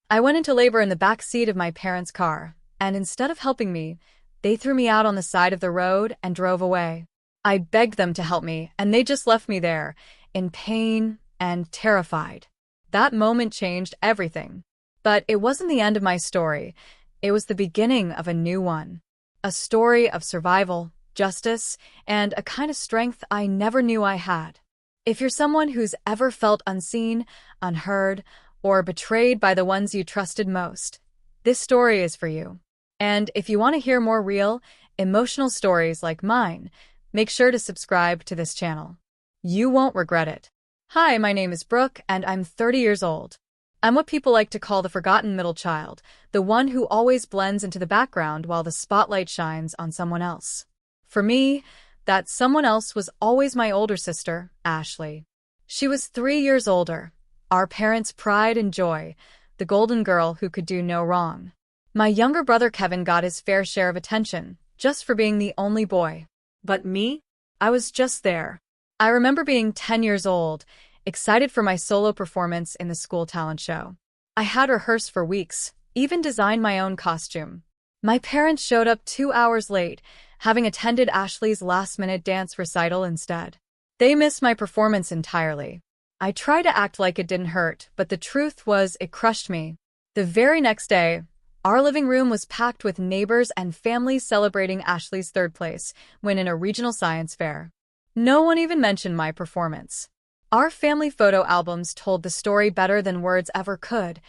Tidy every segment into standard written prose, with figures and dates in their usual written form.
I went into labor in the back seat of my parents' car, and instead of helping me, they threw me out on the side of the road and drove away. I begged them to help me, and they just left me there, in pain and terrified. That moment changed everything. But it wasn't the end of my story. It was the beginning of a new one. A story of survival, justice, and a kind of strength I never knew I had. If you're someone who's ever felt unseen, unheard, or betrayed by the ones you trusted most, this story is for you. And if you want to hear more real, emotional stories like mine, make sure to subscribe to this channel. You won't regret it. Hi, my name is Brooke, and I'm 30 years old. I'm what people like to call the forgotten middle child, the one who always blends into the background while the spotlight shines on someone else. For me, that someone else was always my older sister, Ashley. She was 3 years older, our parents' pride and joy, the golden girl who could do no wrong. My younger brother Kevin got his fair share of attention, just for being the only boy. But me? I was just there. I remember being 10 years old, excited for my solo performance in the school talent show. I had rehearsed for weeks, even designed my own costume. My parents showed up 2 hours late, having attended Ashley's last-minute dance recital instead. They missed my performance entirely. I tried to act like it didn't hurt, but the truth was it crushed me. The very next day, our living room was packed with neighbors and families celebrating Ashley's third place, win in a regional science fair. No one even mentioned my performance. Our family photo albums told the story better than words ever could.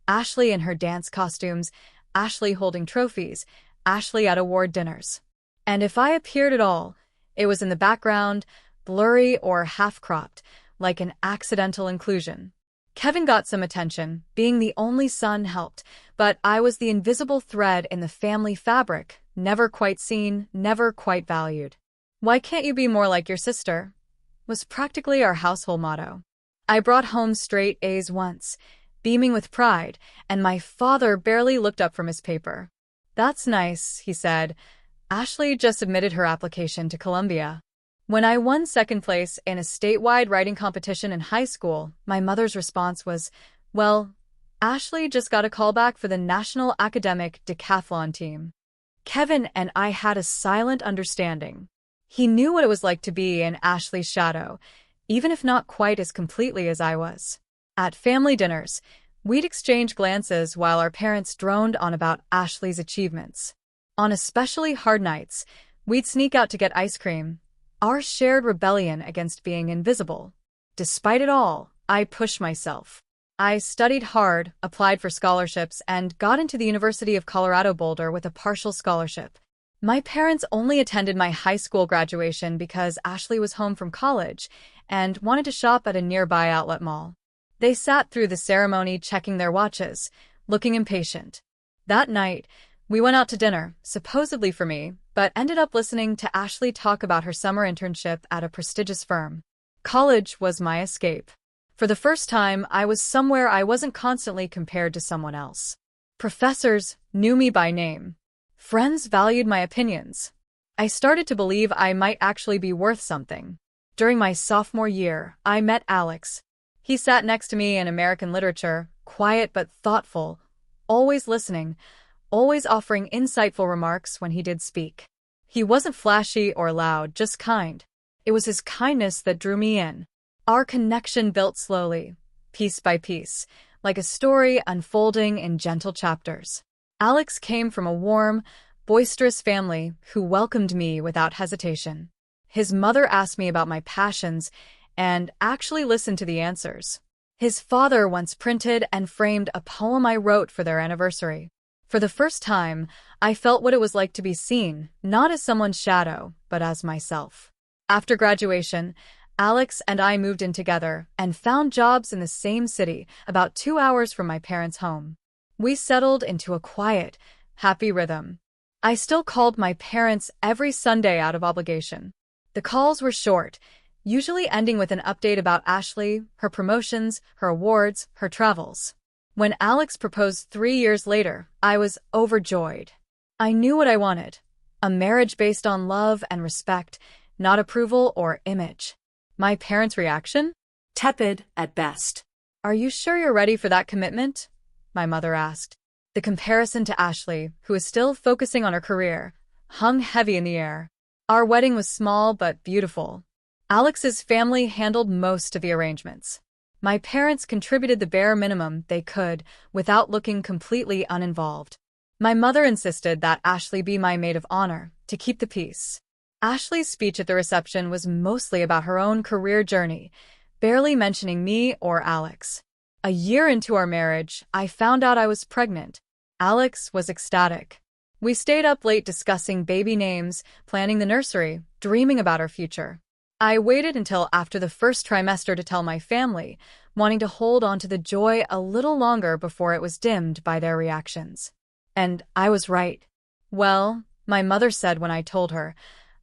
Ashley in her dance costumes, Ashley holding trophies, Ashley at award dinners. And if I appeared at all, it was in the background, blurry or half-cropped, like an accidental inclusion. Kevin got some attention, being the only son helped, but I was the invisible thread in the family fabric, never quite seen, never quite valued. "Why can't you be more like your sister?" was practically our household motto. I brought home straight A's once, beaming with pride, and my father barely looked up from his paper. "That's nice," he said. "Ashley just submitted her application to Columbia." When I won second place in a statewide writing competition in high school, my mother's response was, "Well, Ashley just got a call back for the National Academic Decathlon team." Kevin and I had a silent understanding. He knew what it was like to be in Ashley's shadow, even if not quite as completely as I was. At family dinners, we'd exchange glances while our parents droned on about Ashley's achievements. On especially hard nights, we'd sneak out to get ice cream, our shared rebellion against being invisible. Despite it all, I pushed myself. I studied hard, applied for scholarships, and got into the University of Colorado Boulder with a partial scholarship. My parents only attended my high school graduation because Ashley was home from college and wanted to shop at a nearby outlet mall. They sat through the ceremony checking their watches, looking impatient. That night, we went out to dinner, supposedly for me, but ended up listening to Ashley talk about her summer internship at a prestigious firm. College was my escape. For the first time, I was somewhere I wasn't constantly compared to someone else. Professors knew me by name. Friends valued my opinions. I started to believe I might actually be worth something. During my sophomore year, I met Alex. He sat next to me in American literature, quiet but thoughtful, always listening, always offering insightful remarks when he did speak. He wasn't flashy or loud, just kind. It was his kindness that drew me in. Our connection built slowly, piece by piece, like a story unfolding in gentle chapters. Alex came from a warm, boisterous family who welcomed me without hesitation. His mother asked me about my passions and actually listened to the answers. His father once printed and framed a poem I wrote for their anniversary. For the first time, I felt what it was like to be seen, not as someone's shadow, but as myself. After graduation, Alex and I moved in together and found jobs in the same city, about 2 hours from my parents' home. We settled into a quiet, happy rhythm. I still called my parents every Sunday out of obligation. The calls were short, usually ending with an update about Ashley, her promotions, her awards, her travels. When Alex proposed 3 years later, I was overjoyed. I knew what I wanted: a marriage based on love and respect, not approval or image. My parents' reaction? Tepid at best. "Are you sure you're ready for that commitment?" my mother asked. The comparison to Ashley, who was still focusing on her career, hung heavy in the air. Our wedding was small but beautiful. Alex's family handled most of the arrangements. My parents contributed the bare minimum they could without looking completely uninvolved. My mother insisted that Ashley be my maid of honor to keep the peace. Ashley's speech at the reception was mostly about her own career journey, barely mentioning me or Alex. A year into our marriage, I found out I was pregnant. Alex was ecstatic. We stayed up late discussing baby names, planning the nursery, dreaming about our future. I waited until after the first trimester to tell my family, wanting to hold on to the joy a little longer before it was dimmed by their reactions. And I was right. Well, my mother said when I told her,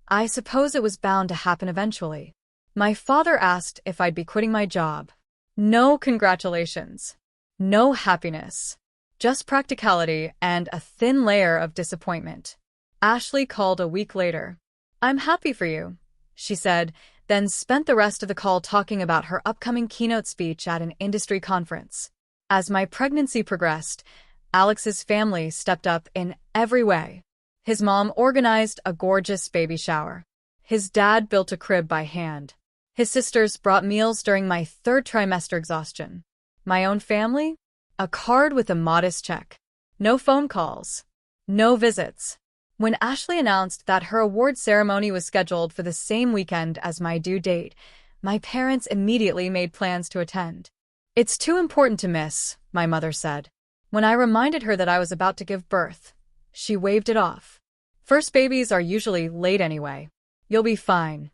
I suppose it was bound to happen eventually. My father asked if I'd be quitting my job. No congratulations. No happiness. Just practicality and a thin layer of disappointment. Ashley called a week later. I'm happy for you, she said, then spent the rest of the call talking about her upcoming keynote speech at an industry conference. As my pregnancy progressed, Alex's family stepped up in every way. His mom organized a gorgeous baby shower. His dad built a crib by hand. His sisters brought meals during my third trimester exhaustion. My own family? A card with a modest check. No phone calls. No visits. When Ashley announced that her award ceremony was scheduled for the same weekend as my due date, my parents immediately made plans to attend. It's too important to miss, my mother said. When I reminded her that I was about to give birth, she waved it off. First babies are usually late anyway. You'll be fine.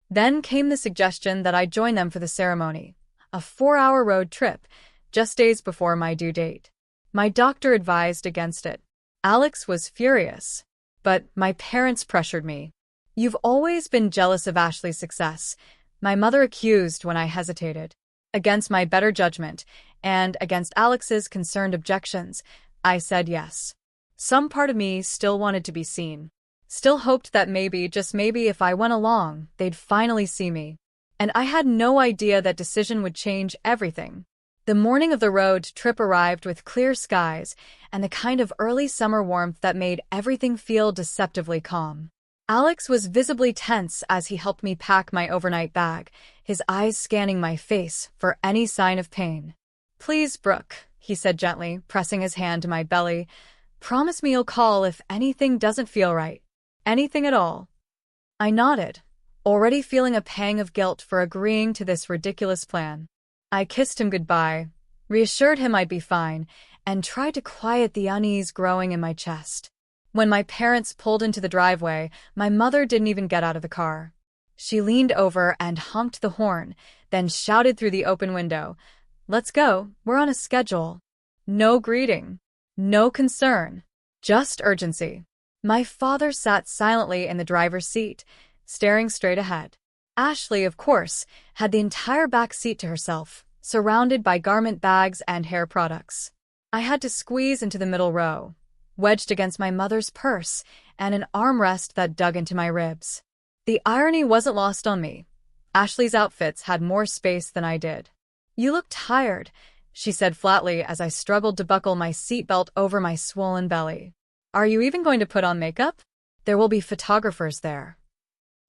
Then came the suggestion that I join them for the ceremony, a 4-hour road trip, just days before my due date. My doctor advised against it. Alex was furious, but my parents pressured me. You've always been jealous of Ashley's success, my mother accused when I hesitated. Against my better judgment, and against Alex's concerned objections, I said yes. Some part of me still wanted to be seen. Still hoped that maybe, just maybe, if I went along, they'd finally see me. And I had no idea that decision would change everything. The morning of the road trip arrived with clear skies and the kind of early summer warmth that made everything feel deceptively calm. Alex was visibly tense as he helped me pack my overnight bag, his eyes scanning my face for any sign of pain. Please, Brooke, he said gently, pressing his hand to my belly. Promise me you'll call if anything doesn't feel right. Anything at all. I nodded, already feeling a pang of guilt for agreeing to this ridiculous plan. I kissed him goodbye, reassured him I'd be fine, and tried to quiet the unease growing in my chest. When my parents pulled into the driveway, my mother didn't even get out of the car. She leaned over and honked the horn, then shouted through the open window, Let's go, we're on a schedule. No greeting. No concern. Just urgency. My father sat silently in the driver's seat, staring straight ahead. Ashley, of course, had the entire back seat to herself, surrounded by garment bags and hair products. I had to squeeze into the middle row, wedged against my mother's purse and an armrest that dug into my ribs. The irony wasn't lost on me. Ashley's outfits had more space than I did. You look tired, she said flatly as I struggled to buckle my seatbelt over my swollen belly. Are you even going to put on makeup? There will be photographers there.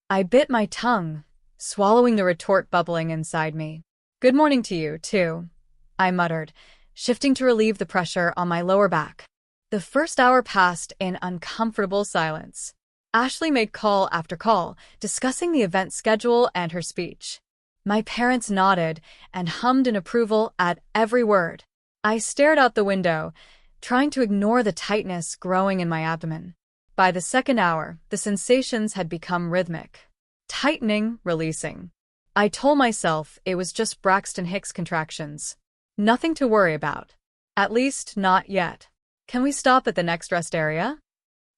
I bit my tongue, swallowing the retort bubbling inside me. Good morning to you, too, I muttered, shifting to relieve the pressure on my lower back. The first hour passed in uncomfortable silence. Ashley made call after call, discussing the event schedule and her speech. My parents nodded and hummed in approval at every word. I stared out the window, trying to ignore the tightness growing in my abdomen. By the second hour, the sensations had become rhythmic. Tightening, releasing. I told myself it was just Braxton Hicks contractions. Nothing to worry about. At least, not yet. Can we stop at the next rest area?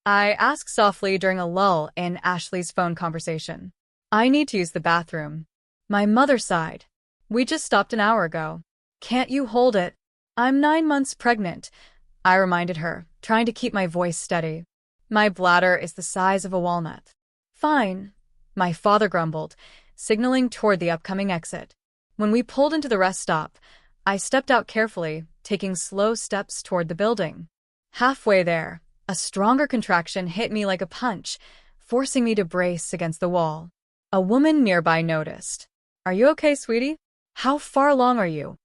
I asked softly during a lull in Ashley's phone conversation. I need to use the bathroom. My mother sighed. We just stopped an hour ago. Can't you hold it? I'm 9 months pregnant, I reminded her, trying to keep my voice steady. My bladder is the size of a walnut. Fine, my father grumbled, signaling toward the upcoming exit. When we pulled into the rest stop, I stepped out carefully, taking slow steps toward the building. Halfway there, a stronger contraction hit me like a punch, forcing me to brace against the wall. A woman nearby noticed. "Are you okay, sweetie? How far along are you?"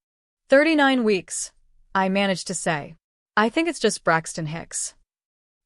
39 weeks, I managed to say. "I think it's just Braxton Hicks."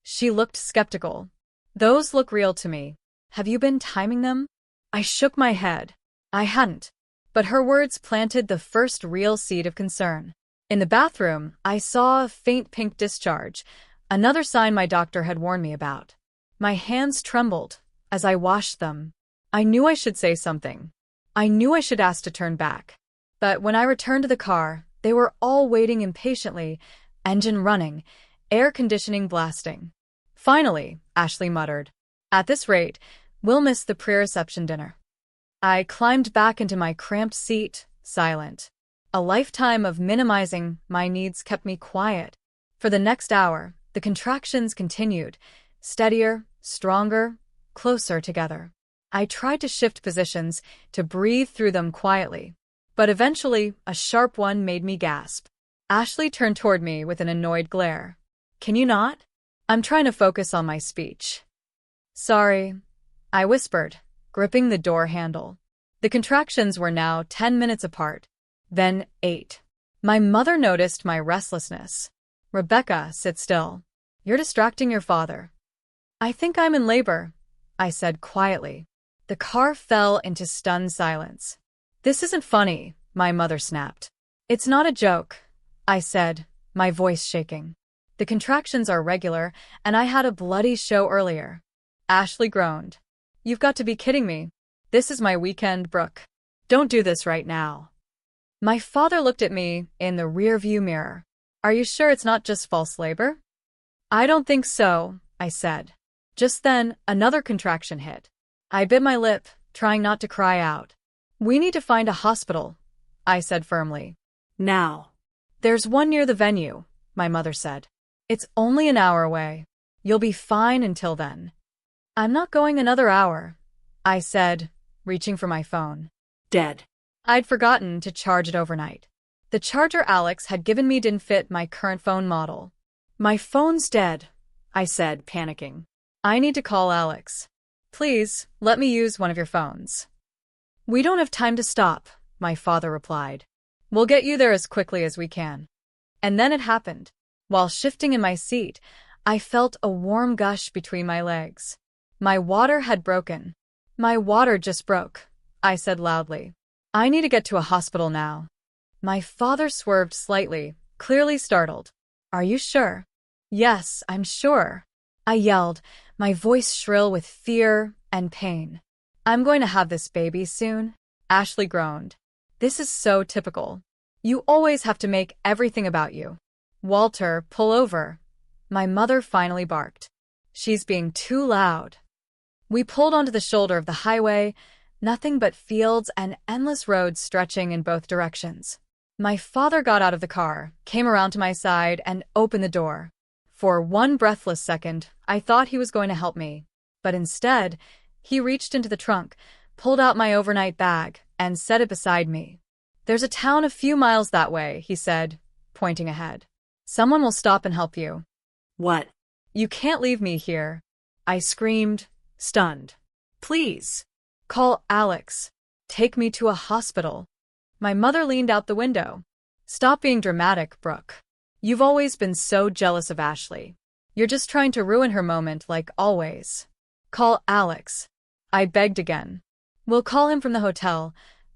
She looked skeptical. "Those look real to me. Have you been timing them?" I shook my head. I hadn't. But her words planted the first real seed of concern. In the bathroom, I saw a faint pink discharge, another sign my doctor had warned me about. My hands trembled as I washed them. I knew I should say something. I knew I should ask to turn back. But when I returned to the car, they were all waiting impatiently, engine running, air conditioning blasting. "Finally," Ashley muttered. "At this rate, we'll miss the pre-reception dinner." I climbed back into my cramped seat, silent. A lifetime of minimizing my needs kept me quiet. For the next hour, the contractions continued, steadier, stronger, closer together. I tried to shift positions, to breathe through them quietly. But eventually, a sharp one made me gasp. Ashley turned toward me with an annoyed glare. "Can you not?" "I'm trying to focus on my speech." "Sorry," I whispered, gripping the door handle. The contractions were now 10 minutes apart, then 8. My mother noticed my restlessness. "Rebecca, sit still. You're distracting your father." "I think I'm in labor," I said quietly. The car fell into stunned silence. "This isn't funny," my mother snapped. "It's not a joke," I said, my voice shaking. "The contractions are regular, and I had a bloody show earlier." Ashley groaned. "You've got to be kidding me. This is my weekend, Brooke. Don't do this right now." My father looked at me in the rearview mirror. "Are you sure it's not just false labor?" "I don't think so," I said. Just then, another contraction hit. I bit my lip, trying not to cry out. "We need to find a hospital," I said firmly. "Now." "There's one near the venue," my mother said. "It's only an hour away. You'll be fine until then." "I'm not going another hour," I said, reaching for my phone. "Dead." I'd forgotten to charge it overnight. The charger Alex had given me didn't fit my current phone model. "My phone's dead," I said, panicking. "I need to call Alex. Please, let me use one of your phones." "We don't have time to stop," my father replied. "We'll get you there as quickly as we can." And then it happened. While shifting in my seat, I felt a warm gush between my legs. My water had broken. "My water just broke," I said loudly. "I need to get to a hospital now." My father swerved slightly, clearly startled. "Are you sure?" "Yes, I'm sure," I yelled, my voice shrill with fear and pain. "I'm going to have this baby soon," Ashley groaned. "This is so typical. You always have to make everything about you." "Walter, pull over," my mother finally barked. "She's being too loud." We pulled onto the shoulder of the highway, nothing but fields and endless roads stretching in both directions. My father got out of the car, came around to my side, and opened the door. For one breathless second, I thought he was going to help me. But instead, he reached into the trunk, pulled out my overnight bag, and set it beside me. "There's a town a few miles that way," he said, pointing ahead. "Someone will stop and help you." "What?" "You can't leave me here," I screamed, stunned. "Please. Call Alex. Take me to a hospital." My mother leaned out the window. "Stop being dramatic, Brooke. You've always been so jealous of Ashley. You're just trying to ruin her moment like always. Call Alex." I begged again. "We'll call him from the hotel,"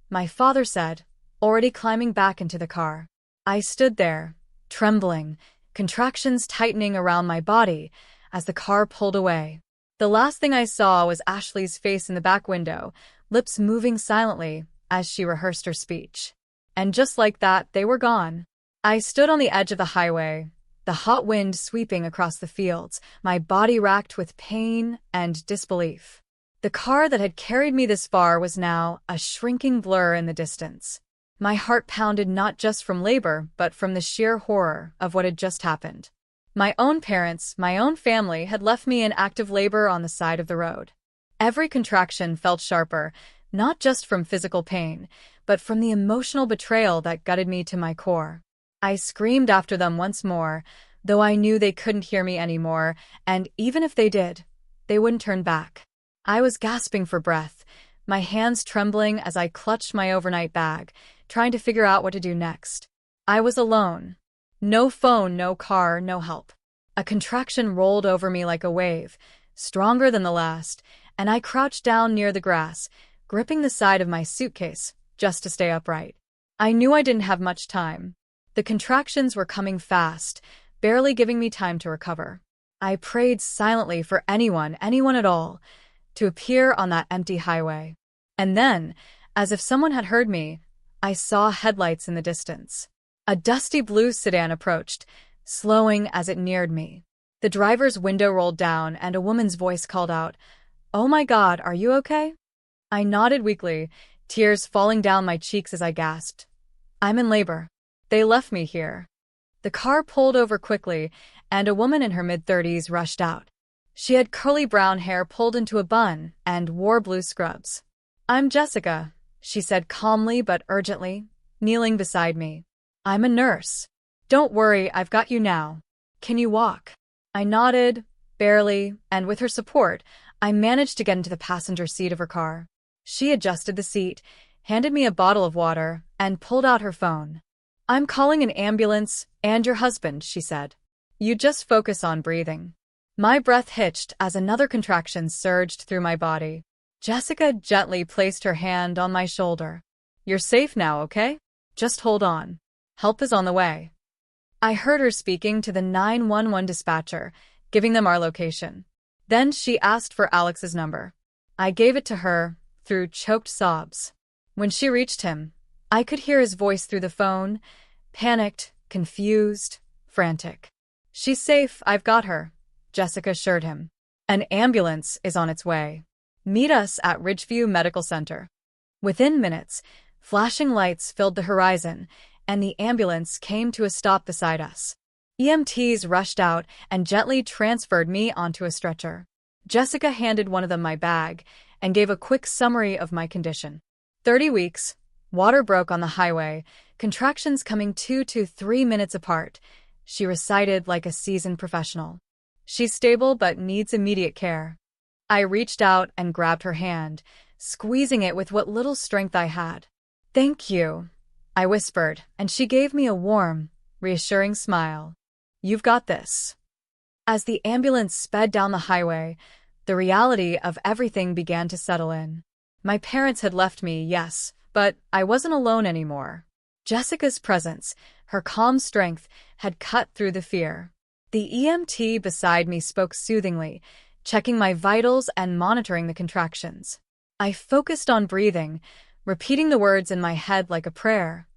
my father said, already climbing back into the car. I stood there, trembling, contractions tightening around my body as the car pulled away. The last thing I saw was Ashley's face in the back window, lips moving silently as she rehearsed her speech. And just like that, they were gone. I stood on the edge of the highway, the hot wind sweeping across the fields, my body racked with pain and disbelief. The car that had carried me this far was now a shrinking blur in the distance. My heart pounded not just from labor, but from the sheer horror of what had just happened. My own parents, my own family had left me in active labor on the side of the road. Every contraction felt sharper, not just from physical pain, but from the emotional betrayal that gutted me to my core. I screamed after them once more, though I knew they couldn't hear me anymore, and even if they did, they wouldn't turn back. I was gasping for breath, my hands trembling as I clutched my overnight bag, trying to figure out what to do next. I was alone. No phone, no car, no help. A contraction rolled over me like a wave, stronger than the last, and I crouched down near the grass, gripping the side of my suitcase, just to stay upright. I knew I didn't have much time. The contractions were coming fast, barely giving me time to recover. I prayed silently for anyone at all, to appear on that empty highway. And then, as if someone had heard me, I saw headlights in the distance. A dusty blue sedan approached, slowing as it neared me. The driver's window rolled down and a woman's voice called out, "Oh my God, are you okay?" I nodded weakly, tears falling down my cheeks as I gasped. "I'm in labor. They left me here." The car pulled over quickly, and a woman in her mid-30s rushed out. She had curly brown hair pulled into a bun and wore blue scrubs. "I'm Jessica," she said calmly but urgently, kneeling beside me. "I'm a nurse. Don't worry, I've got you now. Can you walk?" I nodded, barely, and with her support, I managed to get into the passenger seat of her car. She adjusted the seat, handed me a bottle of water, and pulled out her phone. "I'm calling an ambulance and your husband," she said. "You just focus on breathing." My breath hitched as another contraction surged through my body. Jessica gently placed her hand on my shoulder. "You're safe now, okay? Just hold on. Help is on the way." I heard her speaking to the 911 dispatcher, giving them our location. Then she asked for Alex's number. I gave it to her, through choked sobs. When she reached him, I could hear his voice through the phone, panicked, confused, frantic. "She's safe, I've got her," Jessica assured him. "An ambulance is on its way. Meet us at Ridgeview Medical Center." Within minutes, flashing lights filled the horizon, and the ambulance came to a stop beside us. EMTs rushed out and gently transferred me onto a stretcher. Jessica handed one of them my bag and gave a quick summary of my condition. 30 weeks, water broke on the highway, contractions coming 2 to 3 minutes apart, she recited like a seasoned professional. "She's stable but needs immediate care." I reached out and grabbed her hand, squeezing it with what little strength I had. "Thank you," I whispered, and she gave me a warm, reassuring smile. "You've got this." As the ambulance sped down the highway, the reality of everything began to settle in. My parents had left me, yes, but I wasn't alone anymore. Jessica's presence, her calm strength, had cut through the fear. The EMT beside me spoke soothingly, checking my vitals and monitoring the contractions. I focused on breathing, repeating the words in my head like a prayer.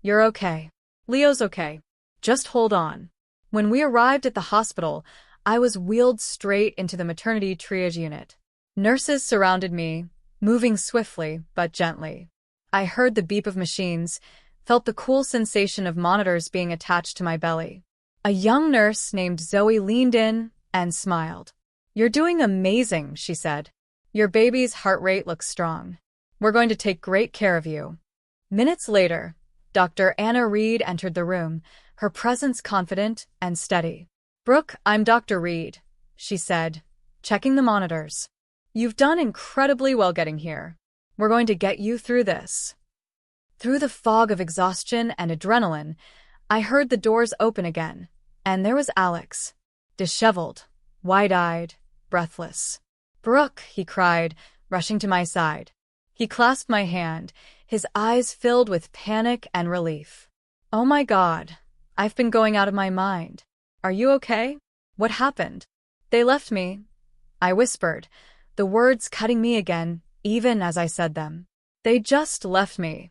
"You're okay. Leo's okay. Just hold on." When we arrived at the hospital, I was wheeled straight into the maternity triage unit. Nurses surrounded me, moving swiftly but gently. I heard the beep of machines, felt the cool sensation of monitors being attached to my belly. A young nurse named Zoe leaned in and smiled. "You're doing amazing," she said. "Your baby's heart rate looks strong. We're going to take great care of you." Minutes later, Dr. Anna Reed entered the room, her presence confident and steady. "Brooke, I'm Dr. Reed," she said, checking the monitors. "You've done incredibly well getting here. We're going to get you through this." Through the fog of exhaustion and adrenaline, I heard the doors open again, and there was Alex, disheveled, wide-eyed, breathless. "Brooke," he cried, rushing to my side. He clasped my hand, his eyes filled with panic and relief. "Oh my God, I've been going out of my mind. Are you okay? What happened?" "They left me," I whispered, the words cutting me again, even as I said them. "They just left me."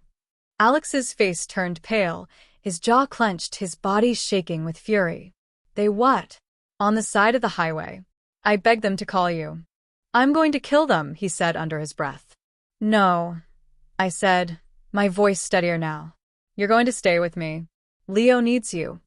Alex's face turned pale, his jaw clenched, his body shaking with fury. "They what?" "On the side of the highway. I begged them to call you." "I'm going to kill them," he said under his breath. "No," I said, my voice steadier now. "You're going to stay with me. Leo needs you."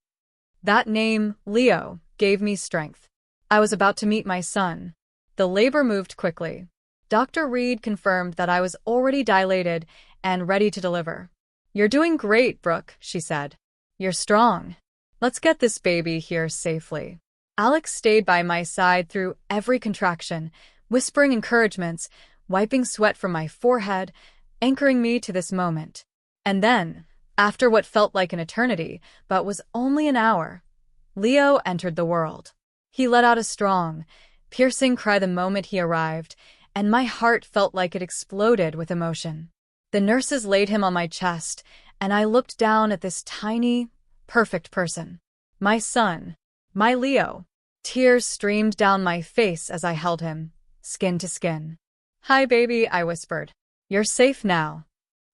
That name, Leo, gave me strength. I was about to meet my son. The labor moved quickly. Dr. Reed confirmed that I was already dilated and ready to deliver. "You're doing great, Brooke," she said. "You're strong. Let's get this baby here safely." Alex stayed by my side through every contraction, whispering encouragements, wiping sweat from my forehead, anchoring me to this moment. And then, after what felt like an eternity, but was only an hour, Leo entered the world. He let out a strong, piercing cry the moment he arrived, and my heart felt like it exploded with emotion. The nurses laid him on my chest, and I looked down at this tiny, perfect person. My son, my Leo. Tears streamed down my face as I held him, skin to skin. "Hi, baby," I whispered. "You're safe now."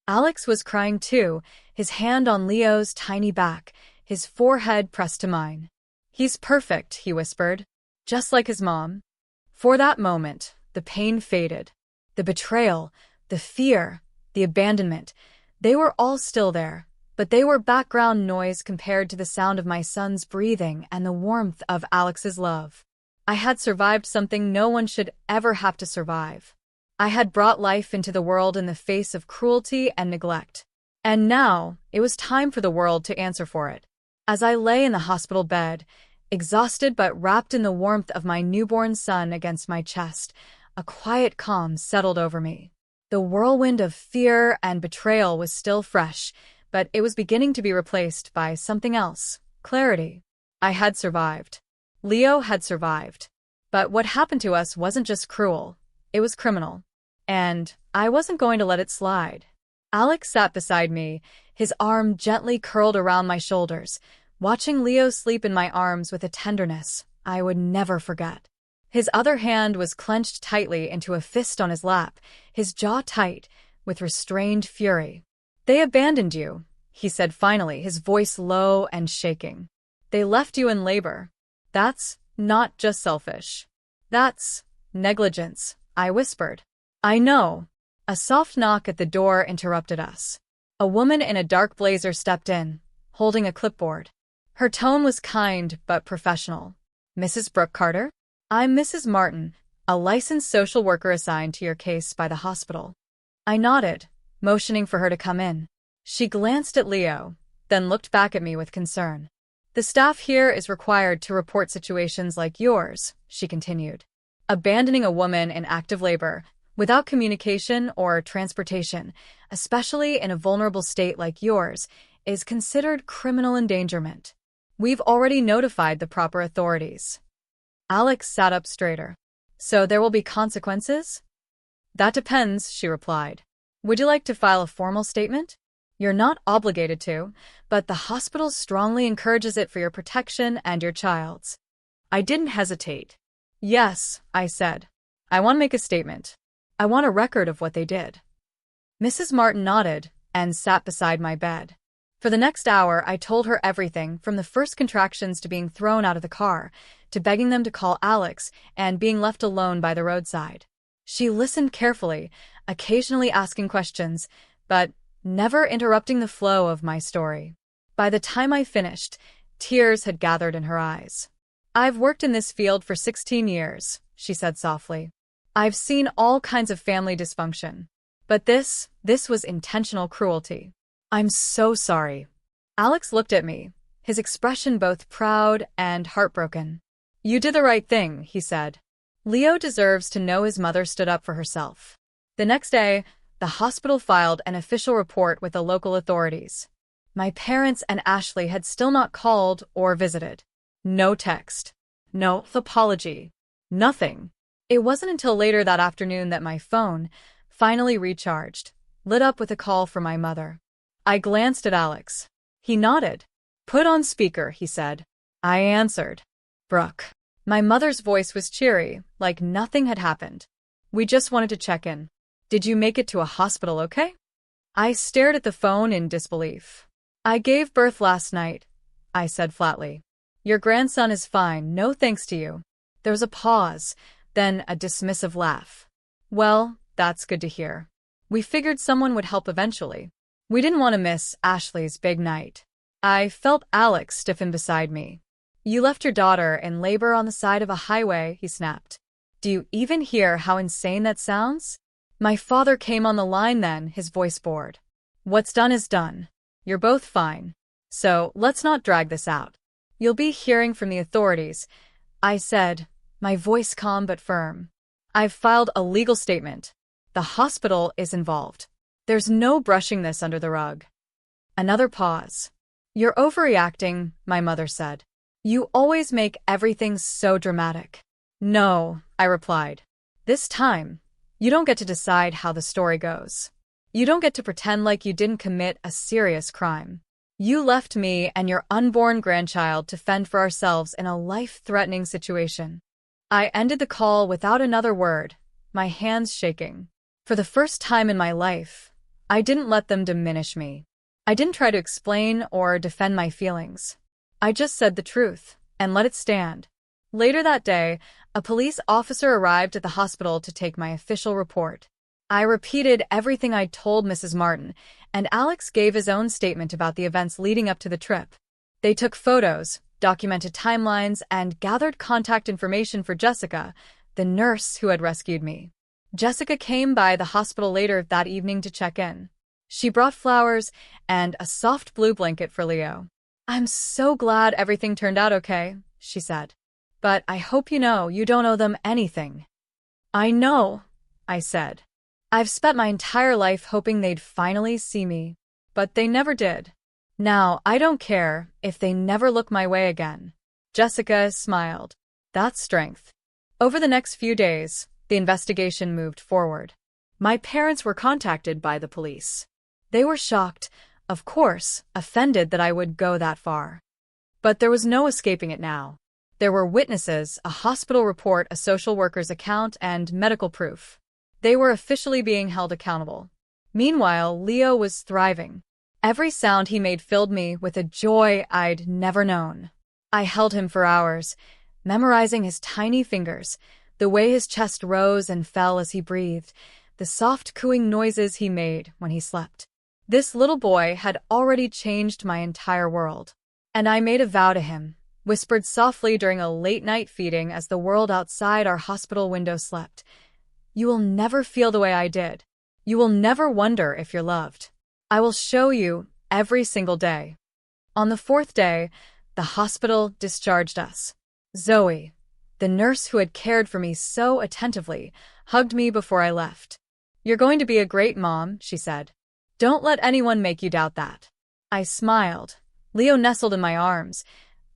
Alex was crying too, his hand on Leo's tiny back, his forehead pressed to mine. "He's perfect," he whispered, "just like his mom." For that moment, the pain faded. The betrayal, the fear, the abandonment, they were all still there, but they were background noise compared to the sound of my son's breathing and the warmth of Alex's love. I had survived something no one should ever have to survive. I had brought life into the world in the face of cruelty and neglect. And now, it was time for the world to answer for it. As I lay in the hospital bed, exhausted but wrapped in the warmth of my newborn son against my chest, a quiet calm settled over me. The whirlwind of fear and betrayal was still fresh, but it was beginning to be replaced by something else, clarity. I had survived. Leo had survived. But what happened to us wasn't just cruel, it was criminal. And I wasn't going to let it slide. Alex sat beside me, his arm gently curled around my shoulders, watching Leo sleep in my arms with a tenderness I would never forget. His other hand was clenched tightly into a fist on his lap, his jaw tight, with restrained fury. "They abandoned you," he said finally, his voice low and shaking. "They left you in labor. That's not just selfish. That's negligence," I whispered. "I know." A soft knock at the door interrupted us. A woman in a dark blazer stepped in, holding a clipboard. Her tone was kind but professional. "Mrs. Brooke Carter? I'm Mrs. Martin, a licensed social worker assigned to your case by the hospital." I nodded, motioning for her to come in. She glanced at Leo, then looked back at me with concern. "The staff here is required to report situations like yours," she continued. "Abandoning a woman in active labor, without communication or transportation, especially in a vulnerable state like yours, is considered criminal endangerment. We've already notified the proper authorities." Alex sat up straighter. "So there will be consequences?" "That depends," she replied. "Would you like to file a formal statement?" "You're not obligated to, but the hospital strongly encourages it for your protection and your child's." I didn't hesitate. "Yes," I said. "I want to make a statement. I want a record of what they did." Mrs. Martin nodded and sat beside my bed. For the next hour, I told her everything from the first contractions to being thrown out of the car, to begging them to call Alex and being left alone by the roadside. She listened carefully, occasionally asking questions, but never interrupting the flow of my story. By the time I finished, tears had gathered in her eyes. "I've worked in this field for 16 years, she said softly. "I've seen all kinds of family dysfunction. But this was intentional cruelty. I'm so sorry." Alex looked at me, his expression both proud and heartbroken. "You did the right thing," he said. "Leo deserves to know his mother stood up for herself." The next day, the hospital filed an official report with the local authorities. My parents and Ashley had still not called or visited. No text. No apology. Nothing. It wasn't until later that afternoon that my phone, finally recharged, lit up with a call from my mother. I glanced at Alex. He nodded. "Put on speaker," he said. I answered. "Brooke." My mother's voice was cheery, like nothing had happened. "We just wanted to check in. Did you make it to a hospital okay?" I stared at the phone in disbelief. "I gave birth last night," I said flatly. "Your grandson is fine, no thanks to you." There was a pause, then a dismissive laugh. "Well, that's good to hear. We figured someone would help eventually. We didn't want to miss Ashley's big night." I felt Alex stiffen beside me. "You left your daughter in labor on the side of a highway," he snapped. "Do you even hear how insane that sounds?" My father came on the line then, his voice bored. What's done is done. You're both fine. So, let's not drag this out. You'll be hearing from the authorities, I said, my voice calm but firm. I've filed a legal statement. The hospital is involved. There's no brushing this under the rug. Another pause. You're overreacting, my mother said. You always make everything so dramatic. No, I replied. This time, you don't get to decide how the story goes. You don't get to pretend like you didn't commit a serious crime. You left me and your unborn grandchild to fend for ourselves in a life-threatening situation. I ended the call without another word, my hands shaking. For the first time in my life, I didn't let them diminish me. I didn't try to explain or defend my feelings. I just said the truth and let it stand. Later that day, a police officer arrived at the hospital to take my official report. I repeated everything I'd told Mrs. Martin, and Alex gave his own statement about the events leading up to the trip. They took photos, documented timelines, and gathered contact information for Jessica, the nurse who had rescued me. Jessica came by the hospital later that evening to check in. She brought flowers and a soft blue blanket for Leo. I'm so glad everything turned out okay, she said. But I hope you know you don't owe them anything. I know, I said. I've spent my entire life hoping they'd finally see me, but they never did. Now, I don't care if they never look my way again. Jessica smiled. That's strength. Over the next few days, the investigation moved forward. My parents were contacted by the police. They were shocked, of course, offended that I would go that far. But there was no escaping it now. There were witnesses, a hospital report, a social worker's account, and medical proof. They were officially being held accountable. Meanwhile, Leo was thriving. Every sound he made filled me with a joy I'd never known. I held him for hours, memorizing his tiny fingers, the way his chest rose and fell as he breathed, the soft cooing noises he made when he slept. This little boy had already changed my entire world. And I made a vow to him, whispered softly during a late-night feeding as the world outside our hospital window slept. You will never feel the way I did. You will never wonder if you're loved. I will show you every single day. On the fourth day, the hospital discharged us. Zoe, the nurse who had cared for me so attentively, hugged me before I left. You're going to be a great mom, she said. Don't let anyone make you doubt that. I smiled. Leo nestled in my arms,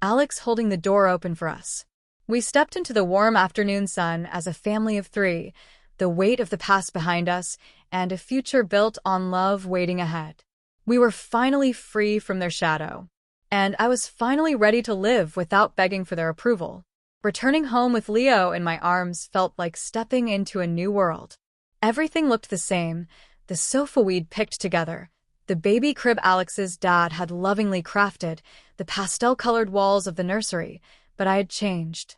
Alex holding the door open for us. We stepped into the warm afternoon sun as a family of three, the weight of the past behind us, and a future built on love waiting ahead. We were finally free from their shadow. And I was finally ready to live without begging for their approval. Returning home with Leo in my arms felt like stepping into a new world. Everything looked the same. The sofa we'd picked together, the baby crib Alex's dad had lovingly crafted, the pastel-colored walls of the nursery, but I had changed.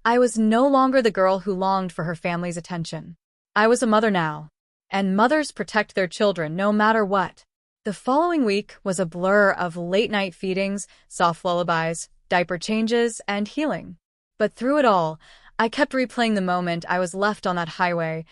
I was no longer the girl who longed for her family's attention. I was a mother now, and mothers protect their children no matter what. The following week was a blur of late-night feedings, soft lullabies, diaper changes, and healing. But through it all, I kept replaying the moment I was left on that highway,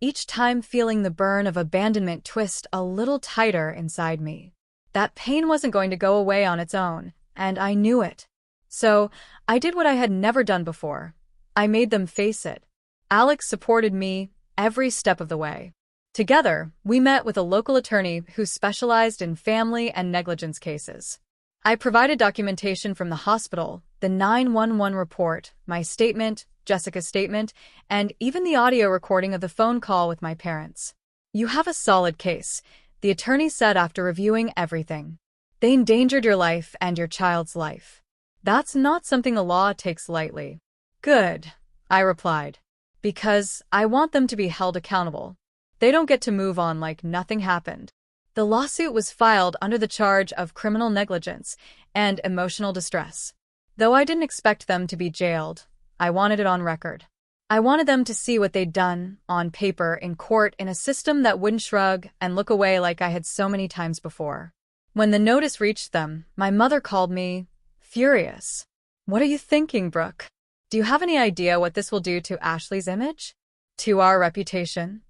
each time feeling the burn of abandonment twist a little tighter inside me. That pain wasn't going to go away on its own, and I knew it. So, I did what I had never done before. I made them face it. Alex supported me every step of the way. Together, we met with a local attorney who specialized in family and negligence cases. I provided documentation from the hospital, the 911 report, my statement, Jessica's statement, and even the audio recording of the phone call with my parents. You have a solid case, the attorney said after reviewing everything. They endangered your life and your child's life. That's not something the law takes lightly. Good, I replied. Because I want them to be held accountable. They don't get to move on like nothing happened. The lawsuit was filed under the charge of criminal negligence and emotional distress. Though I didn't expect them to be jailed, I wanted it on record. I wanted them to see what they'd done, on paper, in court, in a system that wouldn't shrug and look away like I had so many times before. When the notice reached them, my mother called me furious. What are you thinking, Brooke? Do you have any idea what this will do to Ashley's image? To our reputation?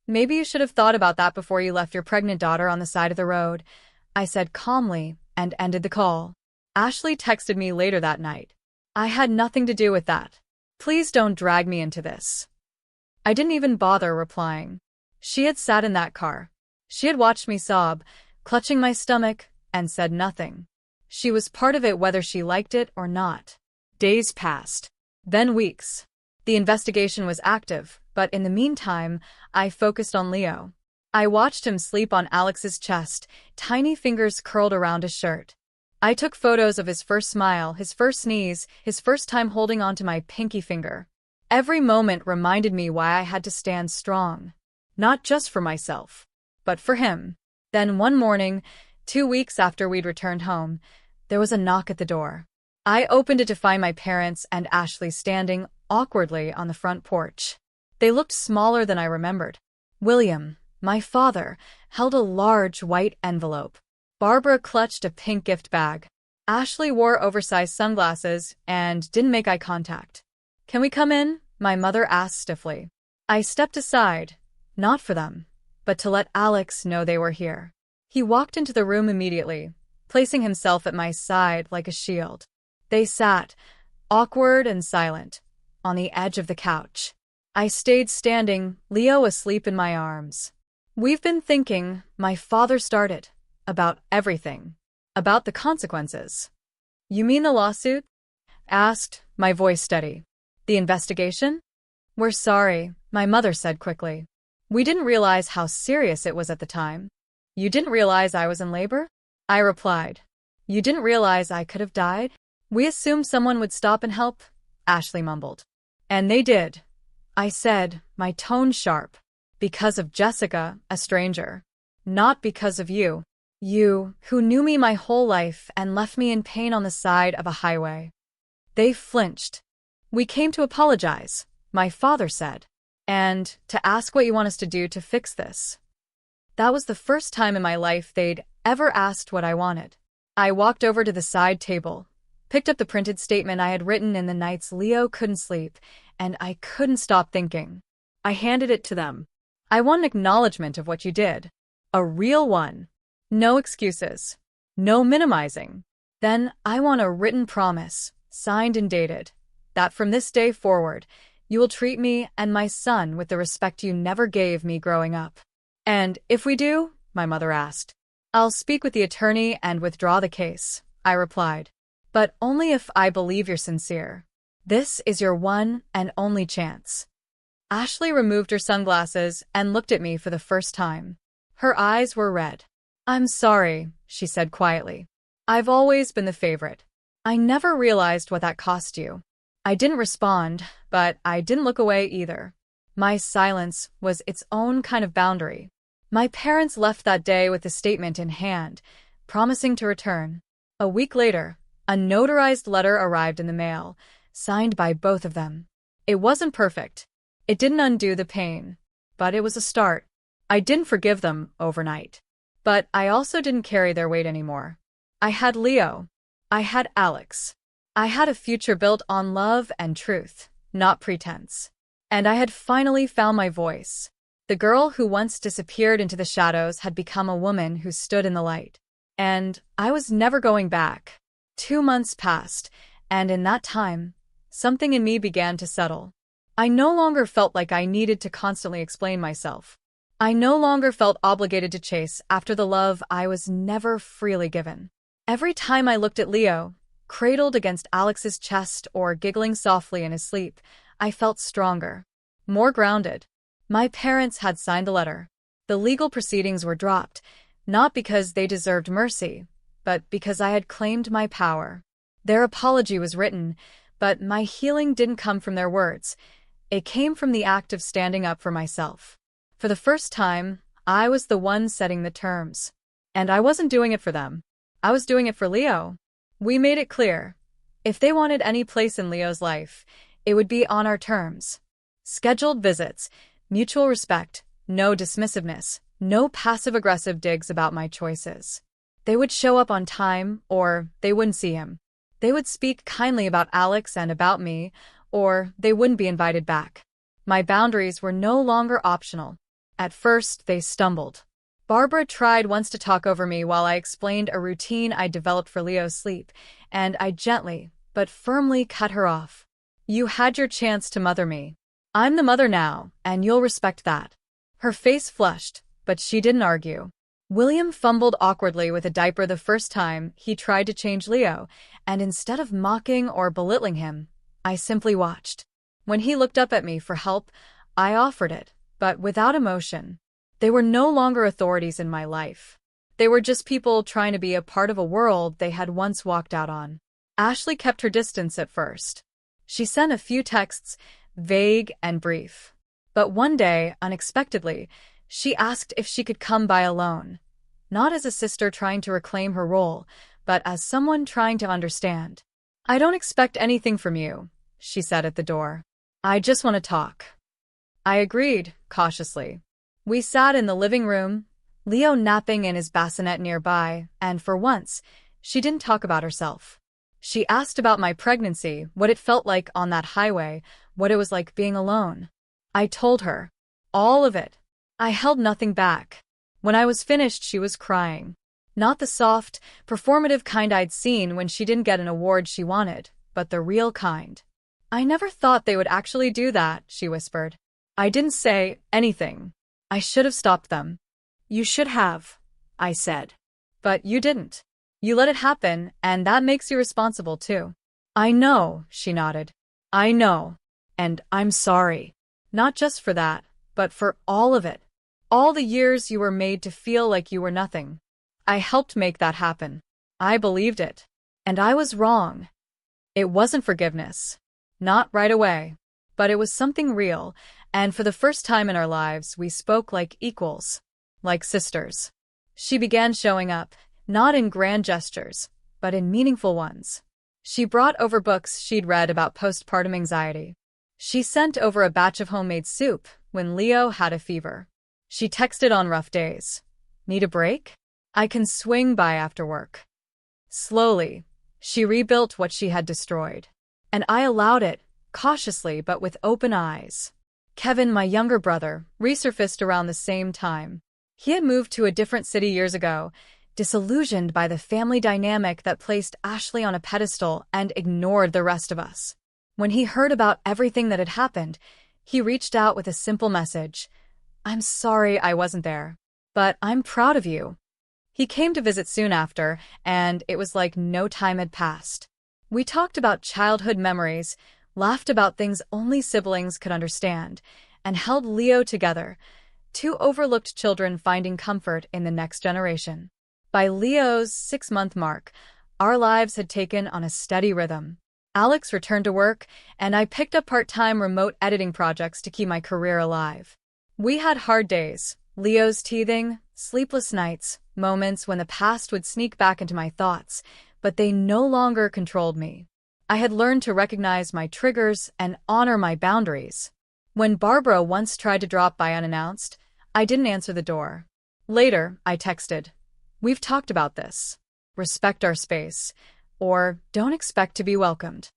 Maybe you should have thought about that before you left your pregnant daughter on the side of the road, I said calmly and ended the call. Ashley texted me later that night. I had nothing to do with that. Please don't drag me into this. I didn't even bother replying. She had sat in that car. She had watched me sob, clutching my stomach, and said nothing. She was part of it whether she liked it or not. Days passed. Then weeks. The investigation was active, but in the meantime, I focused on Leo. I watched him sleep on Alex's chest, tiny fingers curled around his shirt. I took photos of his first smile, his first sneeze, his first time holding onto my pinky finger. Every moment reminded me why I had to stand strong. Not just for myself, but for him. Then one morning, 2 weeks after we'd returned home, there was a knock at the door. I opened it to find my parents and Ashley standing awkwardly on the front porch. They looked smaller than I remembered. William, my father, held a large white envelope. Barbara clutched a pink gift bag. Ashley wore oversized sunglasses and didn't make eye contact. "Can we come in?" my mother asked stiffly. I stepped aside, not for them, but to let Alex know they were here. He walked into the room immediately, placing himself at my side like a shield. They sat, awkward and silent, on the edge of the couch. I stayed standing, Leo asleep in my arms. "We've been thinking," my father started, "about everything. About the consequences." "You mean the lawsuit?" asked, my voice steady. "The investigation?" "We're sorry," my mother said quickly. "We didn't realize how serious it was at the time." "You didn't realize I was in labor?" I replied. "You didn't realize I could have died?" "We assumed someone would stop and help," Ashley mumbled. "And they did," I said, my tone sharp. "Because of Jessica, a stranger. Not because of you. You, who knew me my whole life and left me in pain on the side of a highway." They flinched. "We came to apologize," my father said. "And to ask what you want us to do to fix this." That was the first time in my life they'd ever asked what I wanted. I walked over to the side table, picked up the printed statement I had written in the nights Leo couldn't sleep, and I couldn't stop thinking. I handed it to them. "I want an acknowledgement of what you did. A real one. No excuses. No minimizing. Then I want a written promise, signed and dated, that from this day forward, you will treat me and my son with the respect you never gave me growing up." "And if we do?" my mother asked. "I'll speak with the attorney and withdraw the case," I replied. "But only if I believe you're sincere. This is your one and only chance." Ashley removed her sunglasses and looked at me for the first time. Her eyes were red. "I'm sorry," she said quietly. "I've always been the favorite. I never realized what that cost you." I didn't respond, but I didn't look away either. My silence was its own kind of boundary. My parents left that day with the statement in hand, promising to return. A week later, a notarized letter arrived in the mail, signed by both of them. It wasn't perfect. It didn't undo the pain, but it was a start. I didn't forgive them overnight. But I also didn't carry their weight anymore. I had Leo. I had Alex. I had a future built on love and truth, not pretense. And I had finally found my voice. The girl who once disappeared into the shadows had become a woman who stood in the light. And I was never going back. 2 months passed, and in that time, something in me began to settle. I no longer felt like I needed to constantly explain myself. I no longer felt obligated to chase after the love I was never freely given. Every time I looked at Leo, cradled against Alex's chest or giggling softly in his sleep, I felt stronger, more grounded. My parents had signed the letter. The legal proceedings were dropped, not because they deserved mercy, but because I had claimed my power. Their apology was written, but my healing didn't come from their words. It came from the act of standing up for myself. For the first time, I was the one setting the terms. And I wasn't doing it for them. I was doing it for Leo. We made it clear. If they wanted any place in Leo's life, it would be on our terms. Scheduled visits, mutual respect, no dismissiveness, no passive-aggressive digs about my choices. They would show up on time, or they wouldn't see him. They would speak kindly about Alex and about me, or they wouldn't be invited back. My boundaries were no longer optional. At first, they stumbled. Barbara tried once to talk over me while I explained a routine I developed for Leo's sleep, and I gently, but firmly cut her off. You had your chance to mother me. I'm the mother now, and you'll respect that. Her face flushed, but she didn't argue. William fumbled awkwardly with a diaper the first time he tried to change Leo, and instead of mocking or belittling him, I simply watched. When he looked up at me for help, I offered it, but without emotion. They were no longer authorities in my life. They were just people trying to be a part of a world they had once walked out on. Ashley kept her distance at first. She sent a few texts, vague and brief. But one day, unexpectedly, she asked if she could come by alone. Not as a sister trying to reclaim her role, but as someone trying to understand. I don't expect anything from you, she said at the door. I just want to talk. I agreed, cautiously. We sat in the living room, Leo napping in his bassinet nearby, and for once, she didn't talk about herself. She asked about my pregnancy, what it felt like on that highway, what it was like being alone. I told her. All of it. I held nothing back. When I was finished, she was crying. Not the soft, performative kind I'd seen when she didn't get an award she wanted, but the real kind. I never thought they would actually do that, she whispered. I didn't say anything. I should have stopped them. You should have, I said. But you didn't. You let it happen, and that makes you responsible too. I know, she nodded. I know. And I'm sorry. Not just for that, but for all of it. All the years you were made to feel like you were nothing. I helped make that happen. I believed it. And I was wrong. It wasn't forgiveness. Not right away. But it was something real, and for the first time in our lives, we spoke like equals. Like sisters. She began showing up, not in grand gestures, but in meaningful ones. She brought over books she'd read about postpartum anxiety. She sent over a batch of homemade soup when Leo had a fever. She texted on rough days. Need a break? I can swing by after work. Slowly, she rebuilt what she had destroyed. And I allowed it, cautiously but with open eyes. Kevin, my younger brother, resurfaced around the same time. He had moved to a different city years ago, disillusioned by the family dynamic that placed Ashley on a pedestal and ignored the rest of us. When he heard about everything that had happened, he reached out with a simple message. I'm sorry I wasn't there, but I'm proud of you. He came to visit soon after, and it was like no time had passed. We talked about childhood memories, laughed about things only siblings could understand, and held Leo together, two overlooked children finding comfort in the next generation. By Leo's 6-month mark, our lives had taken on a steady rhythm. Alex returned to work, and I picked up part-time remote editing projects to keep my career alive. We had hard days, Leo's teething, sleepless nights, moments when the past would sneak back into my thoughts, but they no longer controlled me. I had learned to recognize my triggers and honor my boundaries. When Barbara once tried to drop by unannounced, I didn't answer the door. Later, I texted, We've talked about this. Respect our space. Or don't expect to be welcomed.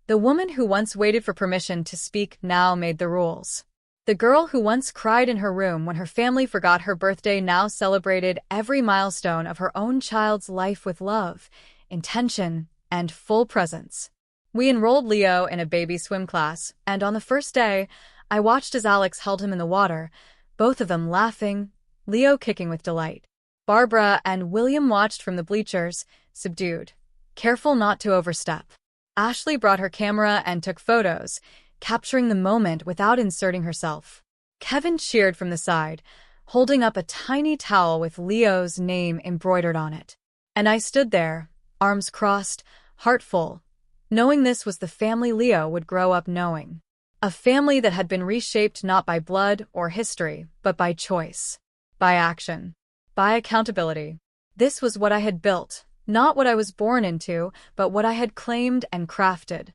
The woman who once waited for permission to speak now made the rules. The girl who once cried in her room when her family forgot her birthday now celebrated every milestone of her own child's life with love, intention, and full presence. We enrolled Leo in a baby swim class, and on the first day, I watched as Alex held him in the water, both of them laughing, Leo kicking with delight. Barbara and William watched from the bleachers, subdued, careful not to overstep. Ashley brought her camera and took photos, capturing the moment without inserting herself. Kevin cheered from the side, holding up a tiny towel with Leo's name embroidered on it. And I stood there, arms crossed, heart full, knowing this was the family Leo would grow up knowing. A family that had been reshaped not by blood or history, but by choice, by action, by accountability. This was what I had built, not what I was born into, but what I had claimed and crafted.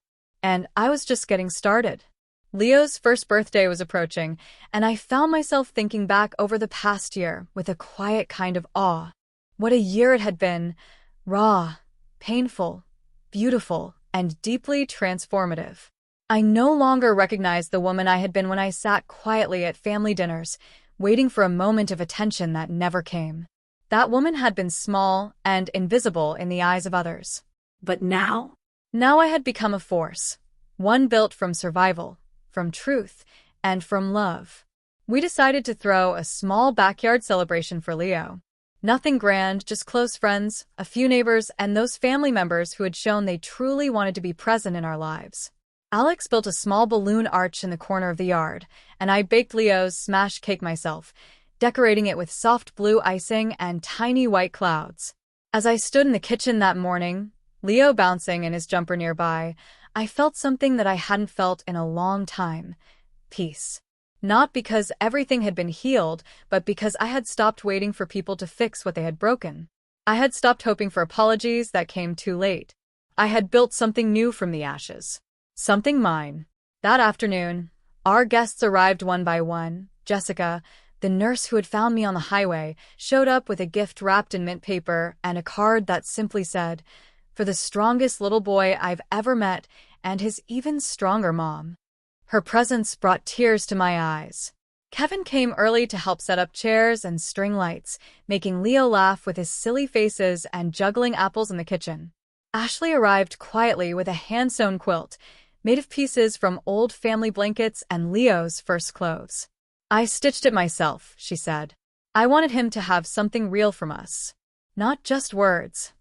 And I was just getting started. Leo's first birthday was approaching, and I found myself thinking back over the past year with a quiet kind of awe. What a year it had been, raw, painful, beautiful, and deeply transformative. I no longer recognized the woman I had been when I sat quietly at family dinners, waiting for a moment of attention that never came. That woman had been small and invisible in the eyes of others. But now? Now I had become a force, one built from survival, from truth, and from love. We decided to throw a small backyard celebration for Leo. Nothing grand, just close friends, a few neighbors, and those family members who had shown they truly wanted to be present in our lives. Alex built a small balloon arch in the corner of the yard, and I baked Leo's smash cake myself, decorating it with soft blue icing and tiny white clouds. As I stood in the kitchen that morning, Leo bouncing in his jumper nearby, I felt something that I hadn't felt in a long time: peace. Not because everything had been healed, but because I had stopped waiting for people to fix what they had broken. I had stopped hoping for apologies that came too late. I had built something new from the ashes. Something mine. That afternoon, our guests arrived one by one. Jessica, the nurse who had found me on the highway, showed up with a gift wrapped in mint paper and a card that simply said, "For the strongest little boy I've ever met and his even stronger mom." Her presence brought tears to my eyes. Kevin came early to help set up chairs and string lights, making Leo laugh with his silly faces and juggling apples in the kitchen. Ashley arrived quietly with a hand-sewn quilt, made of pieces from old family blankets and Leo's first clothes. "I stitched it myself," she said. "I wanted him to have something real from us. Not just words."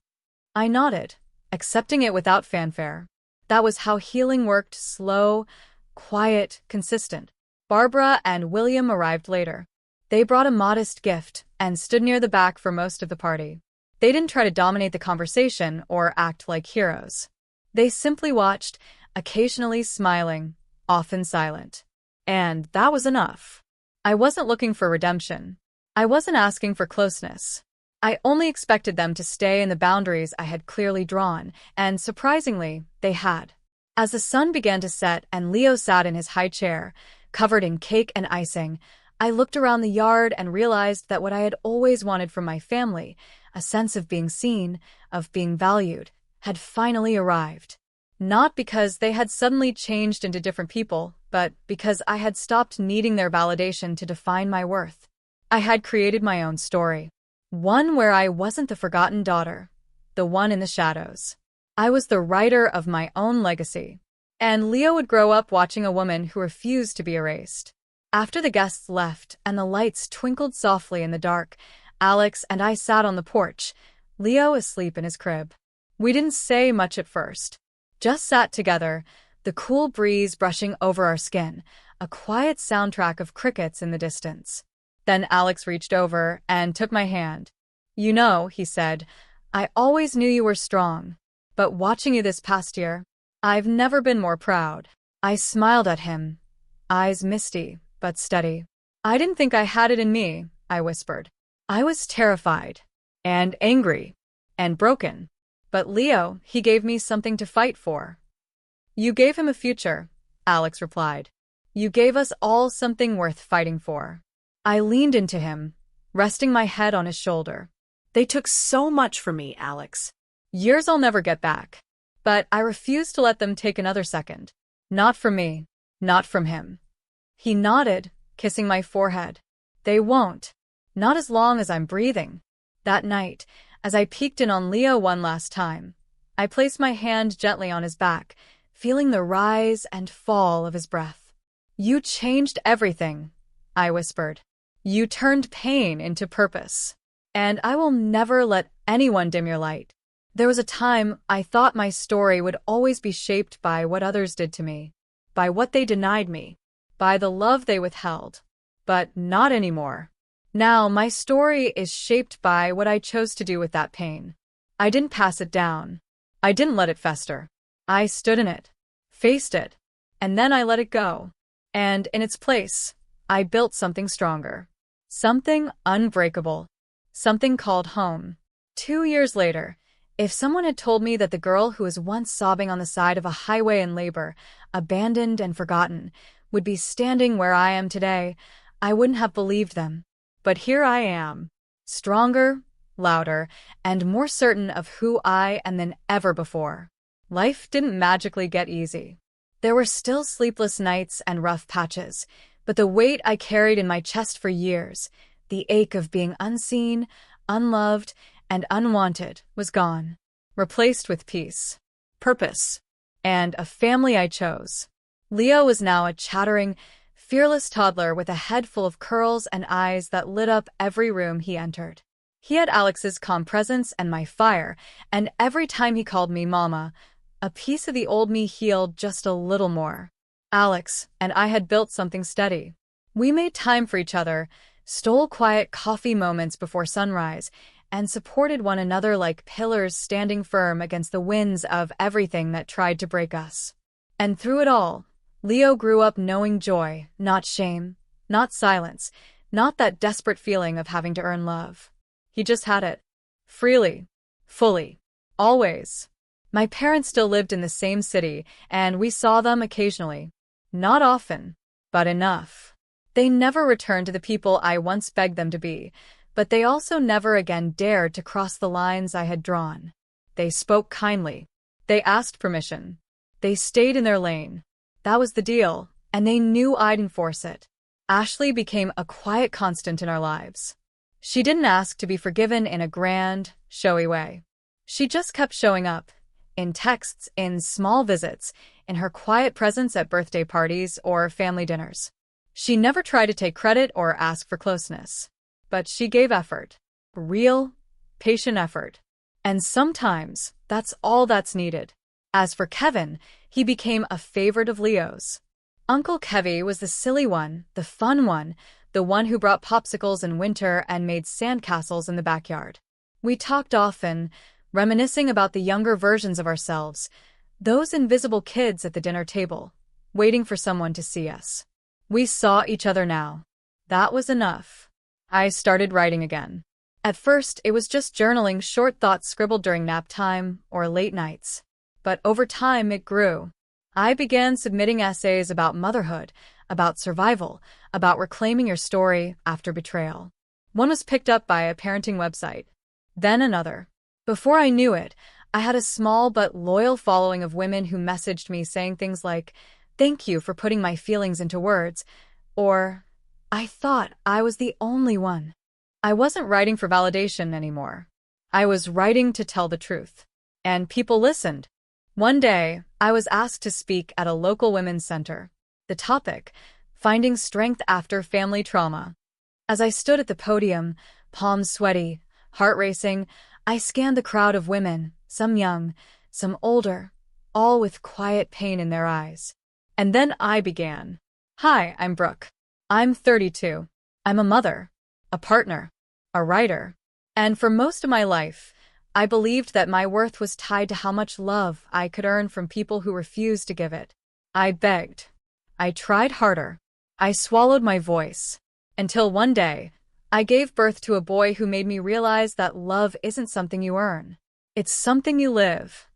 I nodded, accepting it without fanfare. That was how healing worked: slow, quiet, consistent. Barbara and William arrived later. They brought a modest gift and stood near the back for most of the party. They didn't try to dominate the conversation or act like heroes. They simply watched, occasionally smiling, often silent. And that was enough. I wasn't looking for redemption. I wasn't asking for closeness. I only expected them to stay in the boundaries I had clearly drawn, and surprisingly, they had. As the sun began to set and Leo sat in his high chair, covered in cake and icing, I looked around the yard and realized that what I had always wanted from my family, a sense of being seen, of being valued, had finally arrived. Not because they had suddenly changed into different people, but because I had stopped needing their validation to define my worth. I had created my own story. One where I wasn't the forgotten daughter, the one in the shadows. I was the writer of my own legacy. And Leo would grow up watching a woman who refused to be erased. After the guests left and the lights twinkled softly in the dark, Alex and I sat on the porch, Leo asleep in his crib. We didn't say much at first. Just sat together, the cool breeze brushing over our skin, a quiet soundtrack of crickets in the distance. Then Alex reached over and took my hand. "You know," he said, "I always knew you were strong. But watching you this past year, I've never been more proud." I smiled at him, eyes misty but steady. "I didn't think I had it in me," I whispered. "I was terrified, and angry, and broken. But Leo, he gave me something to fight for." "You gave him a future," Alex replied. "You gave us all something worth fighting for." I leaned into him, resting my head on his shoulder. "They took so much from me, Alex. Years I'll never get back. But I refuse to let them take another second. Not from me. Not from him." He nodded, kissing my forehead. "They won't. Not as long as I'm breathing." That night, as I peeked in on Leo one last time, I placed my hand gently on his back, feeling the rise and fall of his breath. "You changed everything," I whispered. "You turned pain into purpose. And I will never let anyone dim your light." There was a time I thought my story would always be shaped by what others did to me, by what they denied me, by the love they withheld. But not anymore. Now my story is shaped by what I chose to do with that pain. I didn't pass it down. I didn't let it fester. I stood in it, faced it, and then I let it go. And in its place, I built something stronger. Something unbreakable. Something called home. 2 years later, if someone had told me that the girl who was once sobbing on the side of a highway in labor, abandoned and forgotten, would be standing where I am today, I wouldn't have believed them. But here I am, stronger, louder, and more certain of who I am than ever before. Life didn't magically get easy. There were still sleepless nights and rough patches, But the weight I carried in my chest for years, the ache of being unseen, unloved, and unwanted, was gone, replaced with peace, purpose, and a family I chose. Leo was now a chattering, fearless toddler with a head full of curls and eyes that lit up every room he entered. He had Alex's calm presence and my fire, and every time he called me Mama, a piece of the old me healed just a little more. Alex and I had built something steady. We made time for each other, stole quiet coffee moments before sunrise, and supported one another like pillars standing firm against the winds of everything that tried to break us. And through it all, Leo grew up knowing joy, not shame, not silence, not that desperate feeling of having to earn love. He just had it. Freely. Fully. Always. My parents still lived in the same city, and we saw them occasionally. Not often, but enough. They never returned to the people I once begged them to be, but they also never again dared to cross the lines I had drawn. They spoke kindly. They asked permission. They stayed in their lane. That was the deal, and they knew I'd enforce it. Ashley became a quiet constant in our lives. She didn't ask to be forgiven in a grand, showy way. She just kept showing up, in texts, in small visits, in her quiet presence at birthday parties or family dinners. She never tried to take credit or ask for closeness. But she gave effort. Real, patient effort. And sometimes, that's all that's needed. As for Kevin, he became a favorite of Leo's. Uncle Kevy was the silly one, the fun one, the one who brought popsicles in winter and made sandcastles in the backyard. We talked often, reminiscing about the younger versions of ourselves, those invisible kids at the dinner table, waiting for someone to see us. We saw each other now. That was enough. I started writing again. At first, it was just journaling short thoughts scribbled during nap time or late nights. But over time, it grew. I began submitting essays about motherhood, about survival, about reclaiming your story after betrayal. One was picked up by a parenting website. Then another. Before I knew it, I had a small but loyal following of women who messaged me saying things like, "Thank you for putting my feelings into words," or, "I thought I was the only one." I wasn't writing for validation anymore. I was writing to tell the truth. And people listened. One day, I was asked to speak at a local women's center. The topic, finding strength after family trauma. As I stood at the podium, palms sweaty, heart racing, I scanned the crowd of women, some young, some older, all with quiet pain in their eyes. And then I began. Hi, I'm Brooke. I'm 32. I'm a mother, a partner, a writer. And for most of my life, I believed that my worth was tied to how much love I could earn from people who refused to give it. I begged. I tried harder. I swallowed my voice. Until one day, I gave birth to a boy who made me realize that love isn't something you earn. It's something you live.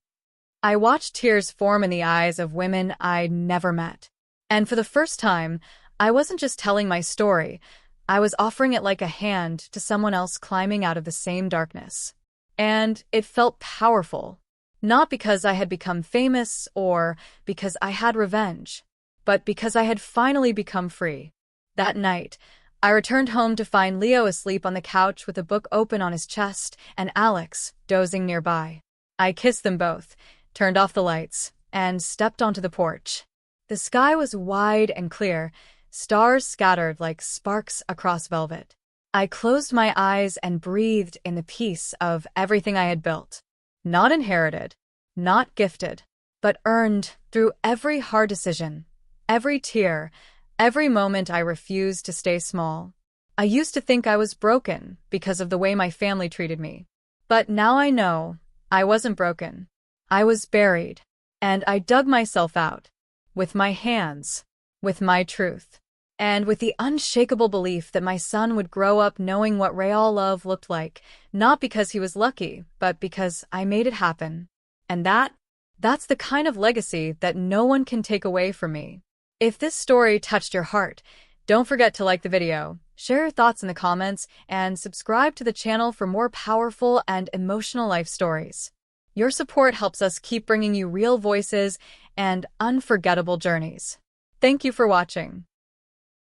I watched tears form in the eyes of women I'd never met. And for the first time, I wasn't just telling my story. I was offering it like a hand to someone else climbing out of the same darkness. And it felt powerful. Not because I had become famous or because I had revenge, but because I had finally become free. That night, I returned home to find Leo asleep on the couch with a book open on his chest and Alex dozing nearby. I kissed them both, turned off the lights, and stepped onto the porch. The sky was wide and clear, stars scattered like sparks across velvet. I closed my eyes and breathed in the peace of everything I had built. Not inherited, not gifted, but earned through every hard decision, every tear, every moment I refused to stay small. I used to think I was broken because of the way my family treated me. But now I know I wasn't broken. I was buried, and I dug myself out. With my hands, with my truth, and with the unshakable belief that my son would grow up knowing what real love looked like, not because he was lucky, but because I made it happen. And that's the kind of legacy that no one can take away from me. If this story touched your heart, don't forget to like the video, share your thoughts in the comments, and subscribe to the channel for more powerful and emotional life stories. Your support helps us keep bringing you real voices and unforgettable journeys. Thank you for watching.